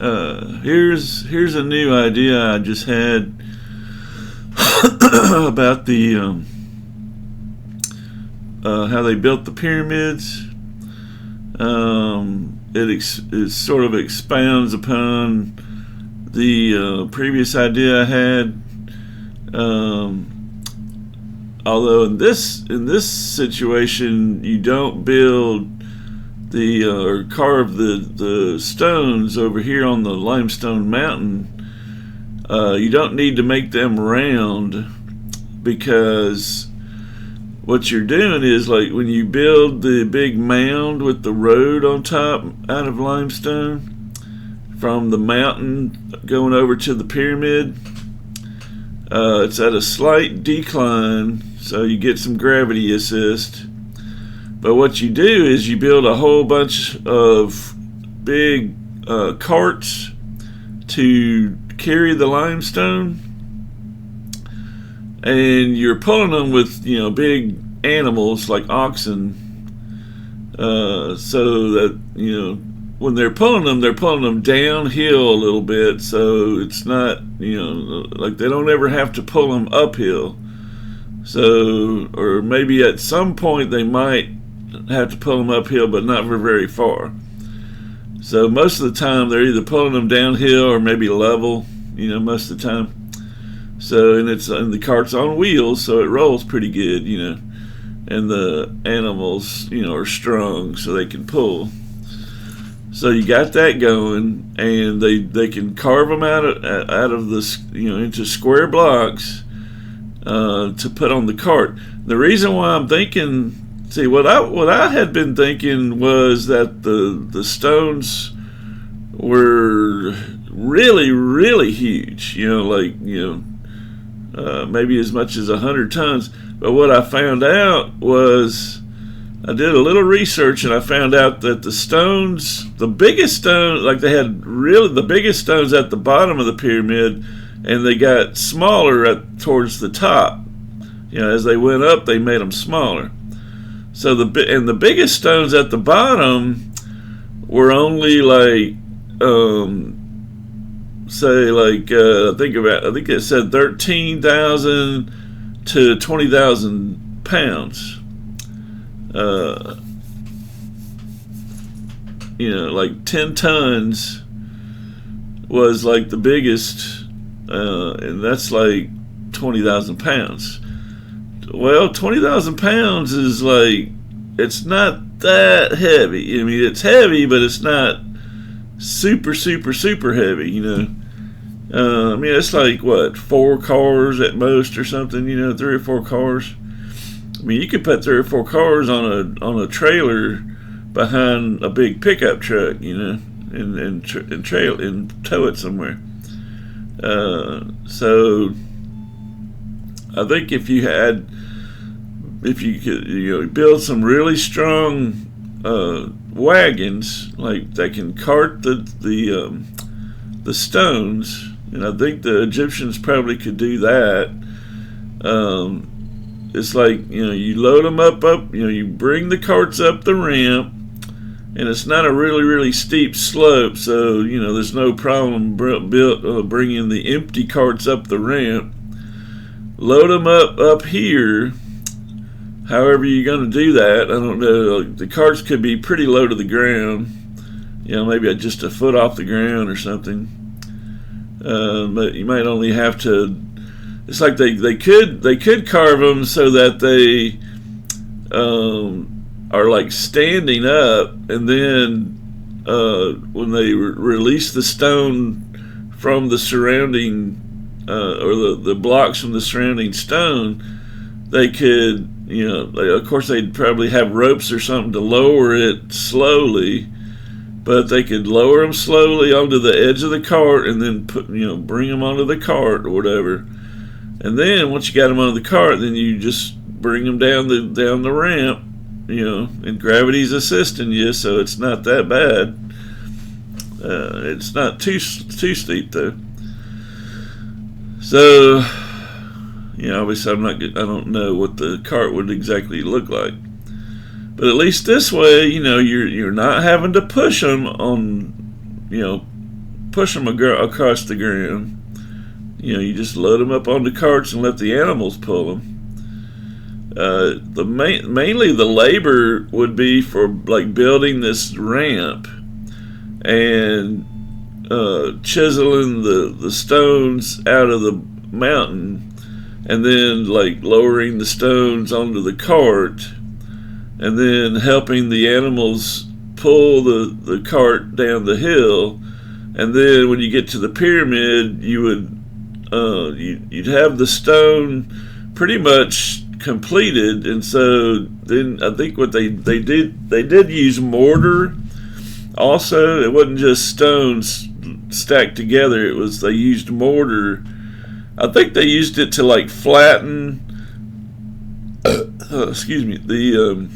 Here's a new idea I just had about the how they built the pyramids. It sort of expounds upon the previous idea I had. Although in this situation, you don't build or carve the stones over here on the limestone mountain. You don't need to make them round, because what you're doing is, like, when you build the big mound with the road on top out of limestone from the mountain going over to the pyramid, it's at a slight decline, so you get some gravity assist. But what you do is you build a whole bunch of big carts to carry the limestone, and you're pulling them with big animals like oxen, so that when they're pulling them downhill a little bit, so it's not like they don't ever have to pull them uphill. So, or maybe at some point they might have to pull them uphill, but not for very far. So most of the time they're either pulling them downhill or maybe level, most of the time. So, and the cart's on wheels, so it rolls pretty good, and the animals, are strong, so they can pull. So you got that going, and they can carve them out of this, into square blocks to put on the cart. The reason why I'm thinking, what I had been thinking was that the stones were really, really huge, maybe as much as 100 tons. But what I found out was, I did a little research, and I found out that the biggest stone, like, they had really the biggest stones at the bottom of the pyramid, and they got smaller towards the top. As they went up, they made them smaller. So the biggest stones at the bottom were only like, I think it said 13,000 to 20,000 pounds. Like 10 tons was like the biggest, and that's like 20,000 pounds. Well, 20,000 pounds is like, it's not that heavy. I mean, it's heavy, but it's not super, super, super heavy, I mean, it's like, 4 cars at most or something, 3 or 4 cars. I mean, you could put 3 or 4 cars on a trailer behind a big pickup truck, and tow it somewhere. So I think if you could, build some really strong wagons, like, that can cart the stones, and I think the Egyptians probably could do that. It's like, you load them up, you bring the carts up the ramp, and it's not a really, really steep slope, so, there's no problem bringing the empty carts up the ramp. Load them up here, however you're going to do that. I don't know. The carts could be pretty low to the ground, maybe just a foot off the ground or something. But you might only have to. It's like they could carve them so that they are like standing up, and then when they release the stone from the surrounding or the blocks from the surrounding stone, they could, of course they'd probably have ropes or something to lower it slowly, but they could lower them slowly onto the edge of the cart, and then bring them onto the cart or whatever. And then once you got them onto the cart, then you just bring them down the ramp, and gravity's assisting you, so it's not that bad. It's not too steep though. So, obviously I don't know what the cart would exactly look like, but at least this way, you're not having to push them on, push them across the ground. You know, you just load them up on the carts and let the animals pull them. Mainly the labor would be for like building this ramp and chiseling the stones out of the mountain, and then like lowering the stones onto the cart, and then helping the animals pull the cart down the hill. And then when you get to the pyramid, you'd have the stone pretty much completed. And so then I think what they did use mortar also. It wasn't just stones stacked together. It was, they used mortar. I think they used it to like flatten excuse me, the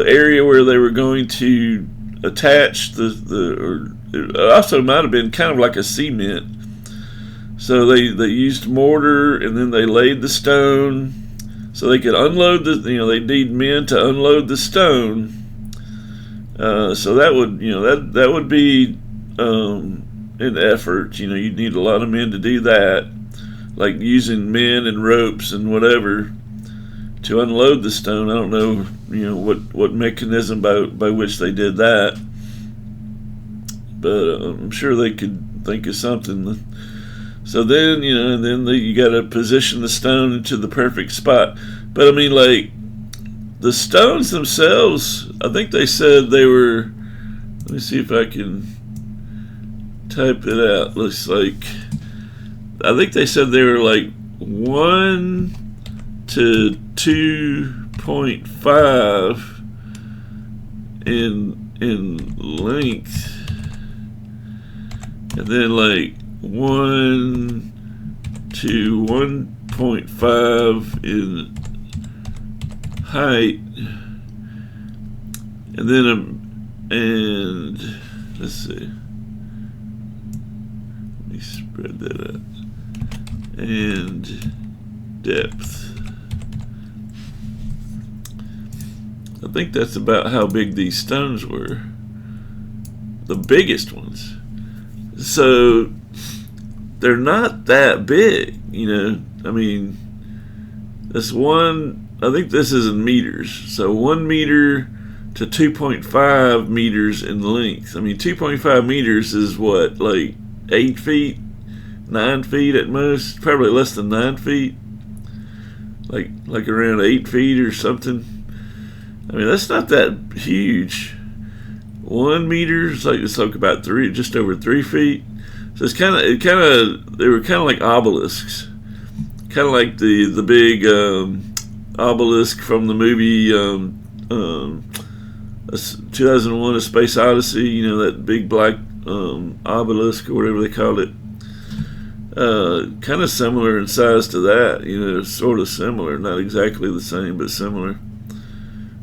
area where they were going to attach or it also might have been kind of like a cement. So they used mortar, and then they laid the stone so they could unload they need men to unload the stone. So that would that would be an effort. You'd need a lot of men to do that, like using men and ropes and whatever to unload the stone. I don't know, what mechanism by which they did that, but I'm sure they could think of something. So then, and then you got to position the stone into the perfect spot. But I mean, like, the stones themselves, I think they said they were, let me see if I can type it out. Looks like, I think they said they were like 1 to 2.5 in length, and then like 1 to 1.5 in height, and then and let's see, let me spread that out, and depth. I think that's about how big these stones were, the biggest ones. So they're not that big, I mean, this one, I think this is in meters. So 1 meter to 2.5 meters in length. I mean, 2.5 meters is what, like 8 feet, 9 feet at most, probably less than 9 feet, like around 8 feet or something. I mean, that's not that huge. 1 meter is it's like about just over 3 feet. So they were kind of like obelisks, kind of like the big obelisk from the movie 2001: A Space Odyssey. That big black obelisk or whatever they called it. Kind of similar in size to that. Sort of similar, not exactly the same, but similar.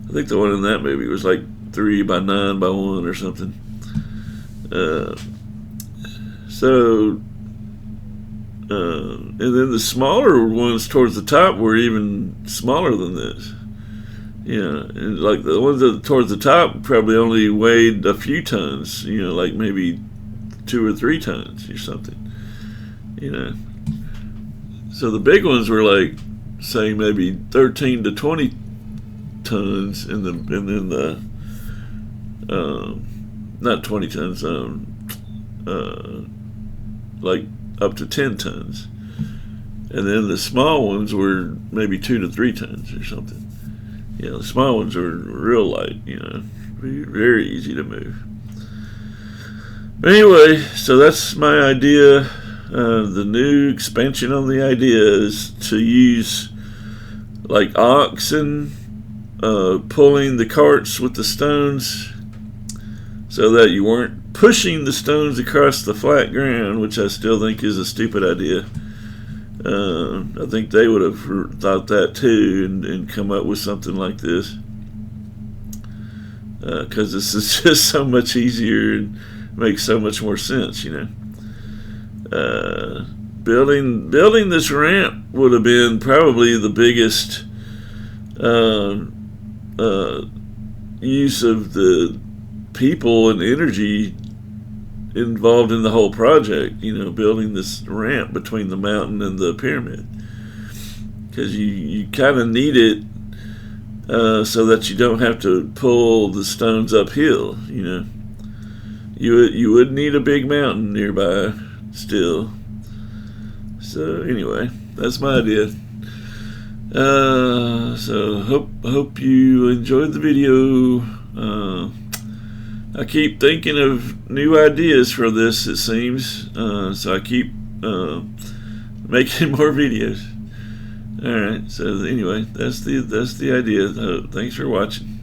I think the one in that movie was like 3 by 9 by 1 or something. And then the smaller ones towards the top were even smaller than this. And like the ones towards the top probably only weighed a few tons, like maybe 2 or 3 tons or something. So the big ones were like, say, maybe 13 to 20 tons, and then the not 20 tons, like up to 10 tons, and then the small ones were maybe 2 to 3 tons or something. The small ones were real light, very easy to move. But anyway, so that's my idea. The new expansion on the idea is to use like oxen pulling the carts with the stones, so that you weren't pushing the stones across the flat ground, which I still think is a stupid idea. I think they would have thought that too and come up with something like this, because this is just so much easier and makes so much more sense. Building this ramp would have been probably the biggest use of the people and energy involved in the whole project, building this ramp between the mountain and the pyramid, because you kind of need it so that you don't have to pull the stones uphill. You would need a big mountain nearby still. So anyway, that's my idea. So hope you enjoyed the video. I keep thinking of new ideas for this, it seems. So I keep making more videos. All right. So anyway, that's the idea. Thanks for watching.